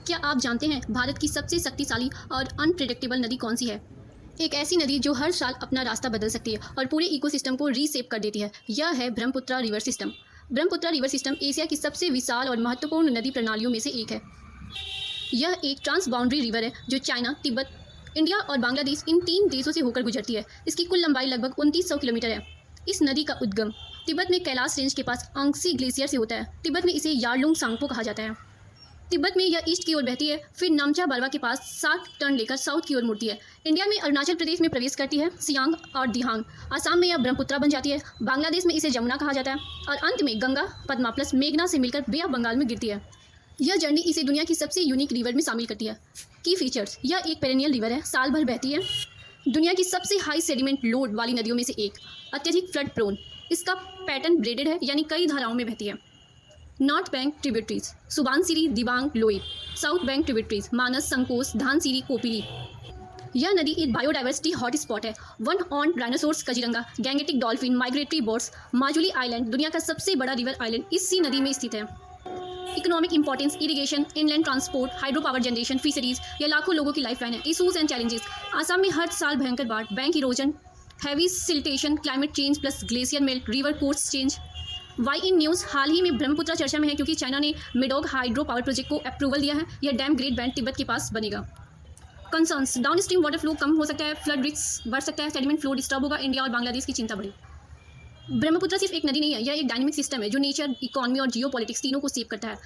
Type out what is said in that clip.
क्या आप जानते हैं भारत की सबसे शक्तिशाली और अनप्रिडिक्टेबल नदी कौन सी है? एक ऐसी नदी जो हर साल अपना रास्ता बदल सकती है और पूरे इकोसिस्टम को रीसेप कर देती है। यह है Brahmaputra river system. Brahmaputra river system Asia की सबसे विशाल और महत्वपूर्ण नदी प्रणालियों में से एक है। यह एक ट्रांस बाउंड्री रिवर है जो चाइना, तिब्बत, इंडिया और बांग्लादेश इन 3 देशों से होकर गुजरती है। इसकी कुल लंबाई लगभग 2900 किलोमीटर है। इस नदी का उद्गम तिब्बत में कैलाश रेंज के पास अंगसी ग्लेशियर से होता है। तिब्बत में इसे यारलुंग सांगपो कहा जाता है। तिब्बत में यह ईस्ट की ओर बहती है, फिर नामचा बरवा के पास 7 टर्न लेकर साउथ की ओर मुड़ती है। इंडिया में अरुणाचल प्रदेश में प्रवेश करती है, सियांग और दिहांग। असम में यह ब्रह्मपुत्रा बन जाती है। बांग्लादेश में इसे जमुना कहा जाता है और अंत में गंगा, पद्मा प्लस मेघना से मिलकर बे ऑफ बंगाल में गिरती है। यह जर्नी इसे दुनिया की सबसे यूनिक रिवर में शामिल करती है। की फीचर्स: यह एक पेरेनियल रिवर है, साल भर बहती है। दुनिया की सबसे हाई सेडिमेंट लोड वाली नदियों में से एक। अत्यधिक फ्लड प्रोन। इसका पैटर्न ब्रेडेड है, यानी कई धाराओं में बहती है। North bank tributaries: Subansiri, Dibang, लोई। South bank tributaries: Manas, Sankosh, Dhansiri, Kopili. यह नदी एक बायोडाइवर्सिटी हॉट स्पॉट है। वन ऑन rhinoceros, Kaziranga, gangetic dolphin, migratory birds. Majuli island दुनिया का सबसे बड़ा रिवर आइलैंड इसी नदी में स्थित है। Economic importance: irrigation, inland transport, hydro power generation, fisheries. यह लाखों लोगों की लाइफलाइन है। इशूज एंड चैलेंजेस: आसाम में हर साल भयंकर बाढ़, bank erosion, heavy siltation, climate change plus glacier melt, river course change. Why in news: हाल ही में ब्रह्मपुत्रा चर्चा में है क्योंकि चाइना ने मेडोग हाइड्रो पावर प्रोजेक्ट को अप्रूवल दिया है। यह डैम ग्रेट बैंड तिब्बत के पास बनेगा। Concerns: down stream water flow कम हो सकता है, फ्लड रिस्क बढ़ सकता है, सेडिमेंट फ्लो डिस्टर्ब होगा, इंडिया और बांग्लादेश की चिंता बढ़ी। ब्रह्मपुत्रा सिर्फ एक नदी नहीं है, यह एक डायनेमिक सिस्टम है जो नेचर, इकोनॉमी और जियो पॉलिटिक्स तीनों को सेव करता है।